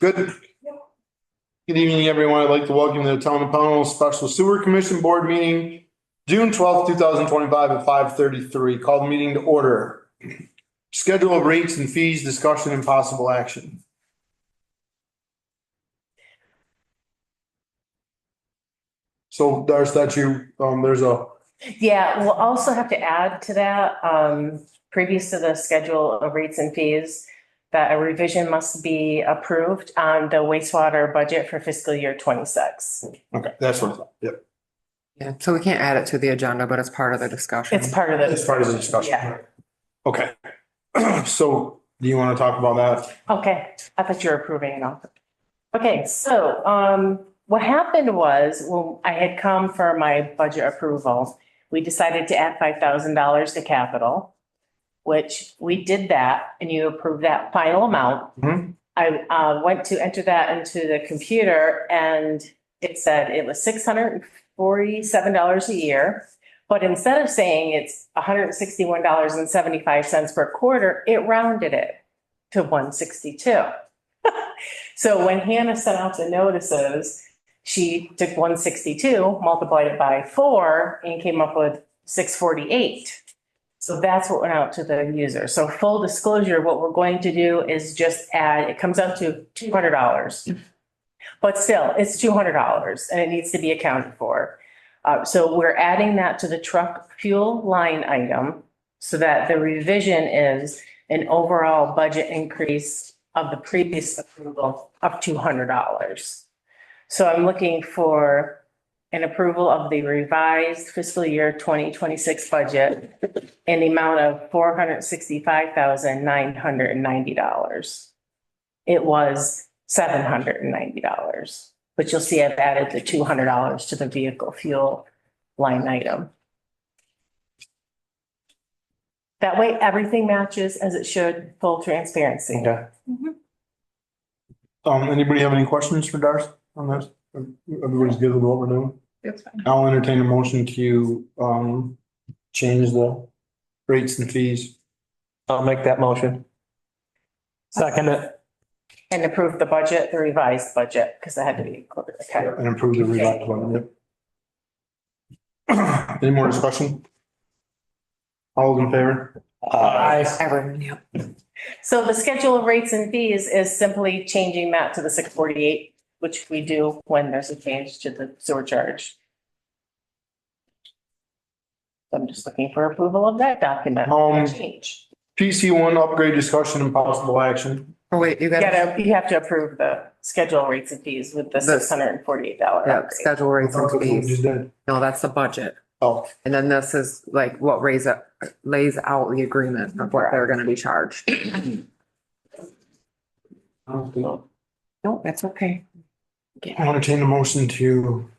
Good. Good evening, everyone. I'd like to welcome the Town of Pownell Special Sewer Commission Board meeting, June 12th, 2025 at 5:33. Call the meeting to order. Schedule of rates and fees, discussion and possible action. So Darcy, that's you. There's a, Yeah, we'll also have to add to that, previous to the schedule of rates and fees, that a revision must be approved on the wastewater budget for fiscal year 26. okay, that's what I thought. Yep. Yeah, so we can't add it to the agenda, but it's part of the discussion. It's part of the. It's part of the discussion. Yeah. Okay. So do you want to talk about that? Okay, I thought you were approving it all. Okay, so, what happened was, when I had come for my budget approval, we decided to add $5,000 to capital, which we did that, and you approved that final amount. Mhm. I went to enter that into the computer, and it said it was $647 a year. But instead of saying it's $161.75 per quarter, it rounded it to 162. So when Hannah sent out the notices, she took 162, multiplied it by 4, and came up with 648. So that's what went out to the user. So full disclosure, what we're going to do is just add, it comes out to $200. But still, it's $200 and it needs to be accounted for. So we're adding that to the truck fuel line item so that the revision is an overall budget increase of the previous approval of $200. So I'm looking for an approval of the revised fiscal year 2026 budget in the amount of $465,990. It was $790, but you'll see I've added the $200 to the vehicle fuel line item. That way, everything matches as it should, full transparency. Okay. Mhm. Anybody have any questions for Darcy on this? Everybody's good with what we're doing? That's fine. I'll entertain a motion to, change the rates and fees. I'll make that motion. Second it. And approve the budget, the revised budget, because that had to be included. Okay. And improve the revised one. Yep. Any more discussion? All those in favor? Everyone, yeah. So the schedule of rates and fees is simply changing that to the 648, which we do when there's a change to the sewer charge. So I'm just looking for approval of that document. Change. PC1 upgrade discussion and possible action. Oh, wait, you got You have to approve the schedule of rates and fees with the $648 yeah, upgrade. schedule rates and That's what we fees. just did. No, that's the budget. Oh, And then this is like what lays out the agreement of what they're gonna be charged. No, that's okay. I'll entertain a motion to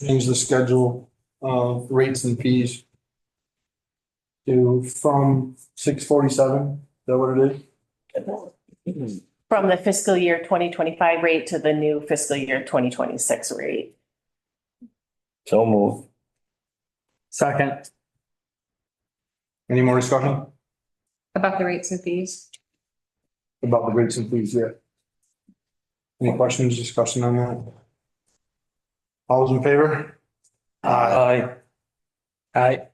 change the schedule of rates and fees to from 647. Is that what it is? From the fiscal year 2025 rate to the new fiscal year 2026 rate. So move. Second. Any more discussion About the rates and fees? about the rates and fees? Yeah. Any questions, discussion on that? All those in favor? Aye. Aye.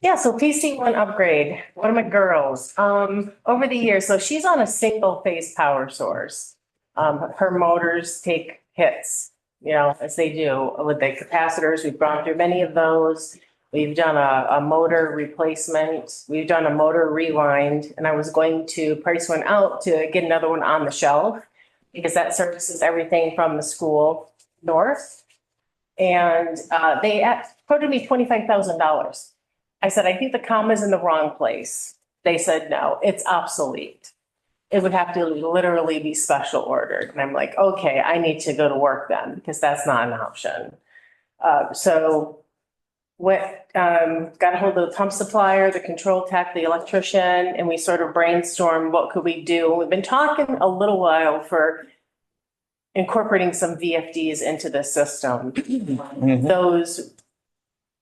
Yeah, so PC1 upgrade, one of my girls, over the years, so she's on a single phase power source. Her motors take hits, as they do with the capacitors. We've gone through many of those. We've done a motor replacement. We've done a motor rewind, and I was going to price one out to get another one on the shelf because that services everything from the school north. And they quoted me $25,000. I said, I think the comma's in the wrong place. They said, no, it's obsolete. It would have to literally be special ordered. And I'm like, okay, I need to go to work then because that's not an option. So got a hold of the pump supplier, the control tech, the electrician, and we sort of brainstormed what could we do. We've been talking a little while for incorporating some VFDs into the system. Those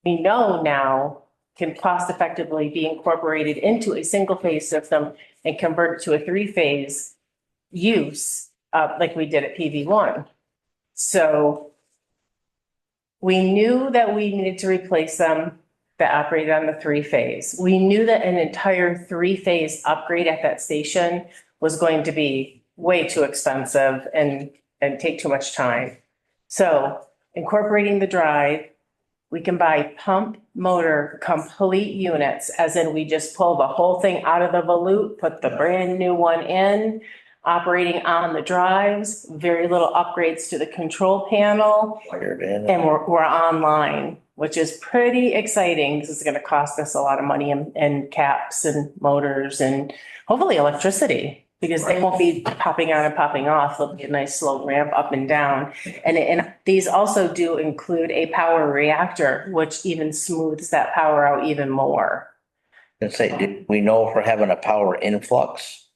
we know now can cost effectively be incorporated into a single phase system and convert it to a 3-phase use like we did at PV1. So we knew that we needed to replace them that operated on the three-phase. We knew that an entire three-phase upgrade at that station was going to be way too expensive and take too much time. So incorporating the drive, we can buy pump motor complete units, as in we just pull the whole thing out of the volute, put the brand new one in, operating on the drives, very little upgrades to the control panel, Wired in. and we're online, which is pretty exciting. This is going to cost us a lot of money in caps and motors and hopefully electricity, because they won't be popping on and popping off. There'll be a nice slow ramp up and down. And these also do include a power reactor, which even smooths that power out even more. Let's say, did we know if we're having a power influx?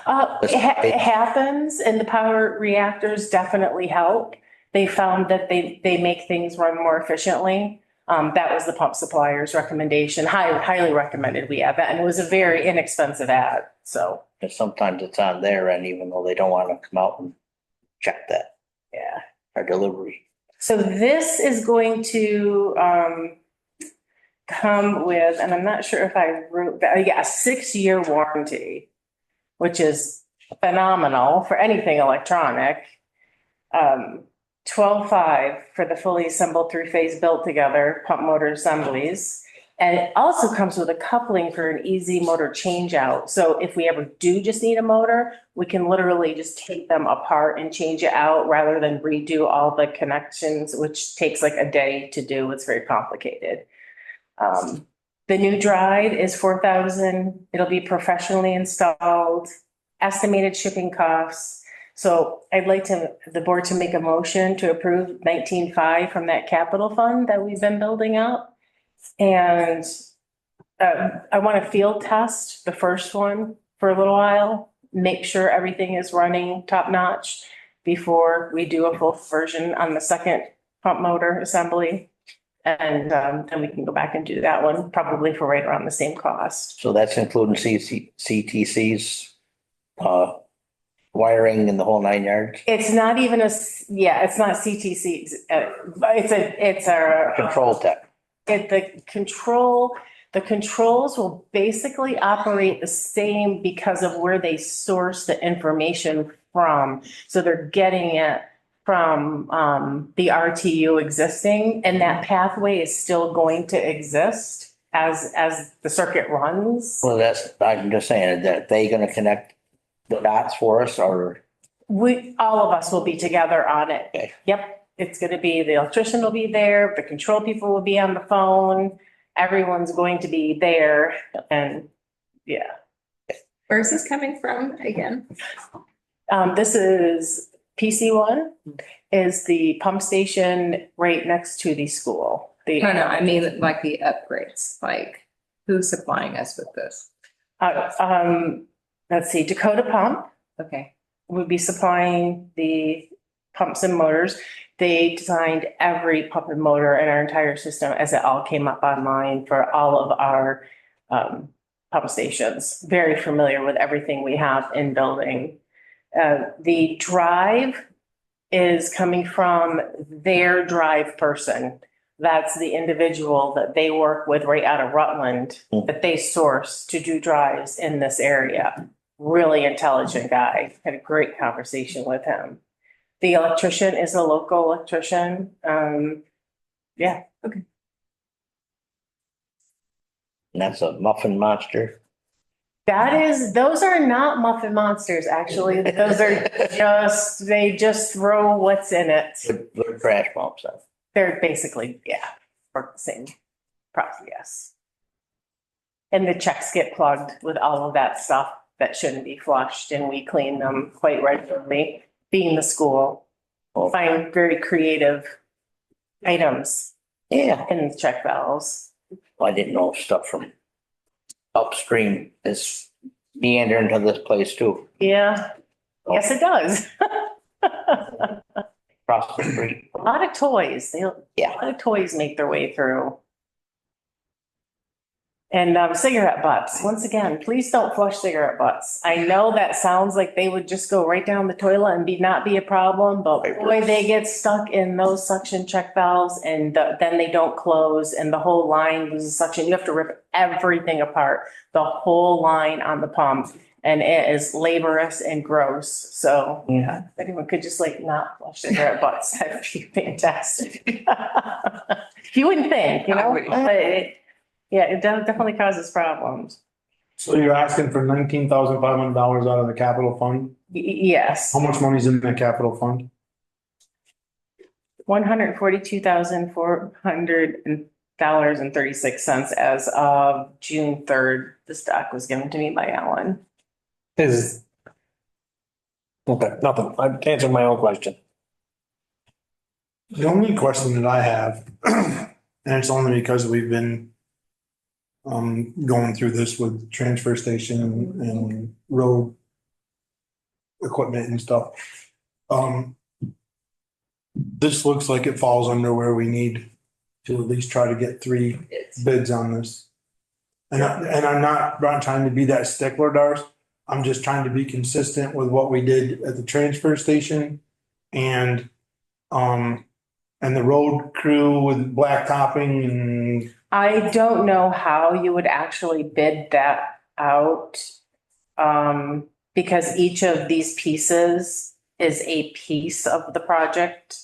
It happens, and the power reactors definitely help. They found that they make things run more efficiently. That was the pump supplier's recommendation. Highly recommended we have that. And it was a very inexpensive ad, so, Because sometimes it's on their end, even though they don't want to come out and check that, yeah. our delivery. So this is going to come with, and I'm not sure if I wrote that, yeah, a 6-year warranty, which is phenomenal for anything electronic. 12.5 for the fully assembled three-phase built together pump motor assemblies. And it also comes with a coupling for an easy motor change out. So if we ever do just need a motor, we can literally just take them apart and change it out rather than redo all the connections, which takes like a day to do. It's very complicated. The new drive is $4,000. It'll be professionally installed, estimated shipping costs. So I'd like the board to make a motion to approve 19.5 from that capital fund that we've been building up. And I want to field test the first one for a little while, make sure everything is running top notch before we do a full version on the second pump motor assembly. And then we can go back and do that one, probably for right around the same cost. So that's including CTC's, wiring and the whole 9 yards? It's not even it's not CTC. It's a Control tech. The controls will basically operate the same because of where they source the information from. So they're getting it from the RTU existing, and that pathway is still going to exist as the circuit runs. Well, I'm just saying, that they gonna connect the dots for us, or? All of us will be together on it. Okay. Yep, it's gonna be, the electrician will be there, the control people will be on the phone, everyone's going to be there, and yeah. Where's this coming from again? This is PC1 is the pump station right next to the school. No, I mean like the upgrades, like who's supplying us with this? Let's see, Dakota Pump Okay, would be supplying the pumps and motors. They designed every pump and motor in our entire system as it all came up online for all of our pump stations. Very familiar with everything we have in building. The drive is coming from their drive person. That's the individual that they work with right out of Rutland, that they source to do drives in this area. Really intelligent guy. Had a great conversation with him. The electrician is a local electrician. Yeah. And that's a muffin monster. Those are not muffin monsters, actually. Those are they just throw what's in it. They're trash pumps. They're basically, work the same process, yes. And the checks get plugged with all of that stuff that shouldn't be flushed, and we clean them quite regularly. Being the school, find very creative items Yeah, in the check valves. I didn't know stuff from upstream is meandering to this place too, Yeah, yes, it does. across the street. A lot of toys. A Yeah. lot of toys make their way through. And cigarette butts, once again, please don't flush cigarette butts. I know that sounds like they would just go right down the toilet and not be a problem, but boy, they get stuck in those suction check valves and then they don't close and the whole line loses suction. You have to rip everything apart, the whole line on the pump. And it is laborious and gross. So yeah, if anyone could just like not flush cigarette butts, that'd be fantastic. You wouldn't think, you know, but yeah, it definitely causes problems. So you're asking for $19,500 out of the capital fund? Yes, How much money's in the capital fund? $142,400.36 as of June 3rd. The stock was given to me by Ellen. Is. Okay, nothing. I'm answering my own question. The only question that I have, and it's only because we've been going through this with transfer station and road equipment and stuff. This looks like it falls under where we need to at least try to get 3 bids on this. And I'm not trying to be that stickler, Darce. I'm just trying to be consistent with what we did at the transfer station and the road crew with blacktopping and. I don't know how you would actually bid that out. Because each of these pieces is a piece of the project.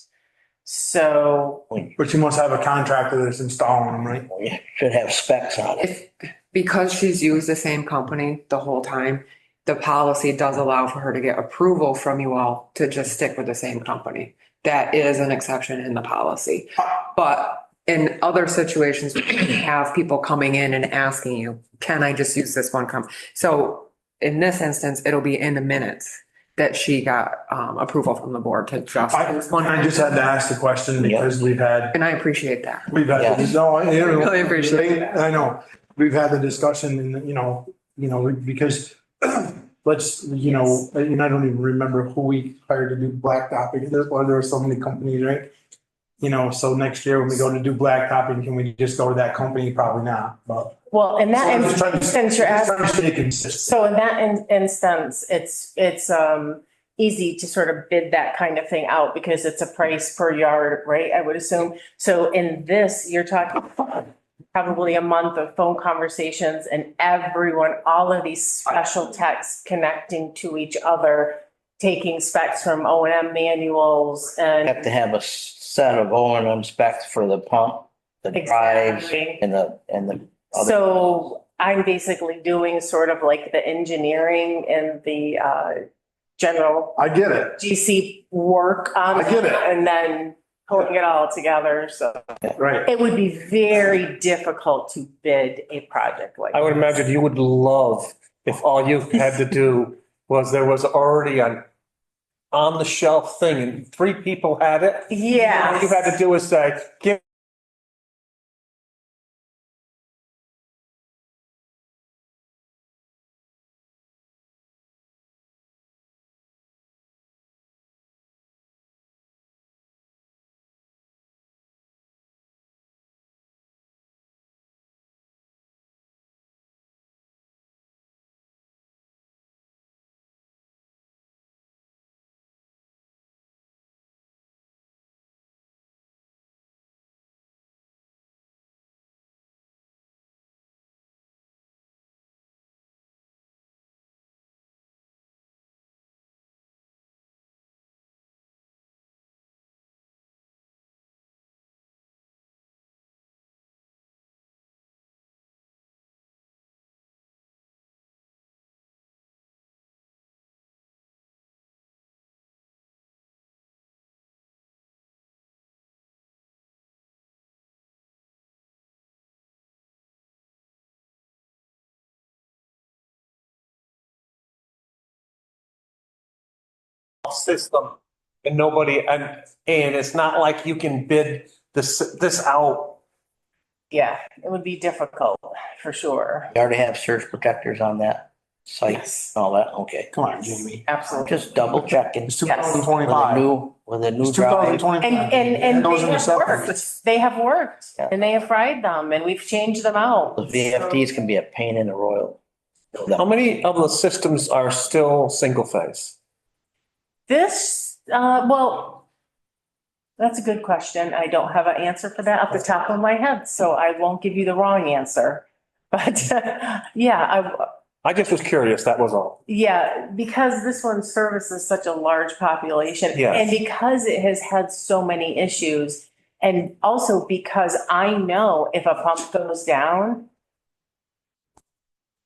So, But you must have a contractor that's installing them, right? You should have specs on it. Because she's used the same company the whole time, the policy does allow for her to get approval from you all to just stick with the same company. That is an exception in the policy. But in other situations, we have people coming in and asking you, can I just use this one company? So in this instance, it'll be in the minutes that she got approval from the board to just. I just had to ask the question because we've had, And I appreciate that. really appreciate it. I know, we've had the discussion and, because and I don't even remember who we hired to do blacktopping. There were so many companies, right? So next year when we go to do blacktopping, can we just go to that company? Probably not, but. well, in that I'm just trying to- instance, you're just trying to asking. stay consistent. So in that instance, it's easy to sort of bid that kind of thing out because it's a price per yard, right? I would assume. So in this, you're talking probably a month of phone conversations and everyone, all of these special techs connecting to each other, taking specs from O&M manuals and. Have to have a set of O&M specs for the pump, the drives Exactly. and the other. So I'm basically doing sort of like the engineering and the general I get it, GC work on I get it. and then pulling it all together. So right? it would be very difficult to bid a project like I would this. imagine you would love if all you had to do was there was already an on the shelf thing and 3 people had it. Yeah. All you had to do is say, give. System and nobody, and it's not like you can bid this out. Yeah, it would be difficult for sure. You already have surge protectors on that. site, Yes, all that, okay. Come on, Jamie. I'm absolutely. just double checking. It's With Yes. 2025. a new It's 2025. drive. And Those they in the have septic. worked, they have worked, and they have fried them, and we've changed them out. The VFDs can be a pain in the royal. How many of the systems are still single phase? This, well, that's a good question. I don't have an answer for that off the top of my head, so I won't give you the wrong answer. But, yeah, I just was curious, that was all. yeah, because this one services such a large population. Yes. And because it has had so many issues, and also because I know if a pump goes down,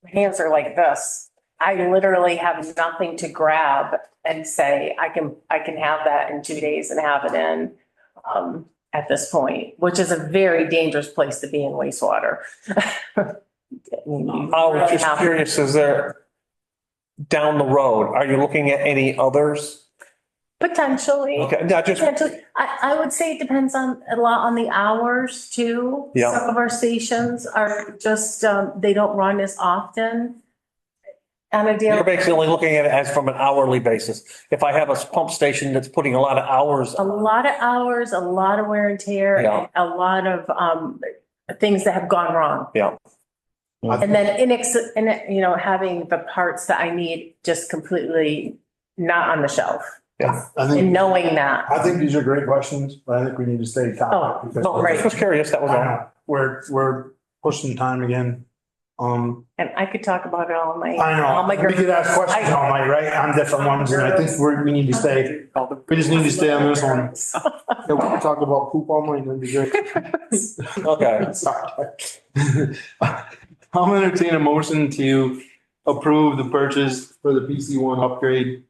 my hands are like this. I literally have nothing to grab and say, I can have that in 2 days and have it in, at this point, which is a very dangerous place to be in wastewater. I was just curious, is there, down the road, are you looking at any others? Potentially. Okay, I just, Potentially. I would say it depends on a lot on the hours too. Yeah. Some of our stations are just, they don't run as often. On a you're daily, basically only looking at it as from an hourly basis. If I have a pump station that's putting a lot of hours, a lot of hours, a lot of wear and tear, Yeah. and a lot of, things that have gone wrong. yeah, And then having the parts that I need just completely not on the shelf I and think, knowing that. I think these are great questions, but I think we need to stay Oh, top. because- no, I just was curious, that was I all. know, we're pushing time again. And I could talk about it all night. I All my know, we could ask questions all night, right, on different ones, and I think we need to stay, we just need to stay on this one. Yeah, we can talk about poop all night, that'd be great. Okay, Sorry. I'll entertain a motion to approve the purchase for the PC one upgrade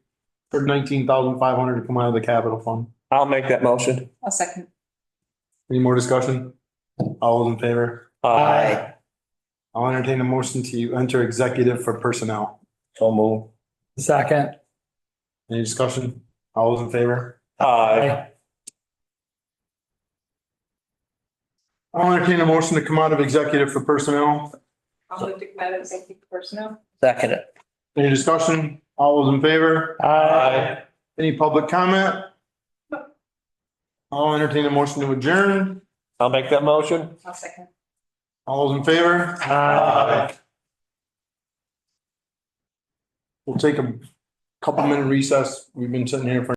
for 19,500 to come out of the capital fund. I'll make that motion. I'll second. Any more discussion? All those in favor? Aye. I'll entertain a motion to enter executive for personnel. So move. Second. Any discussion? All those in favor? Aye. I'll entertain a motion to come out of executive for personnel. I'll move to come out of executive personnel. Second it. Any discussion? All those in favor? Aye. Any public comment? I'll entertain a motion to adjourn. I'll make that motion. I'll second. All those in favor? Aye. We'll take a couple minute recess. We've been sitting here for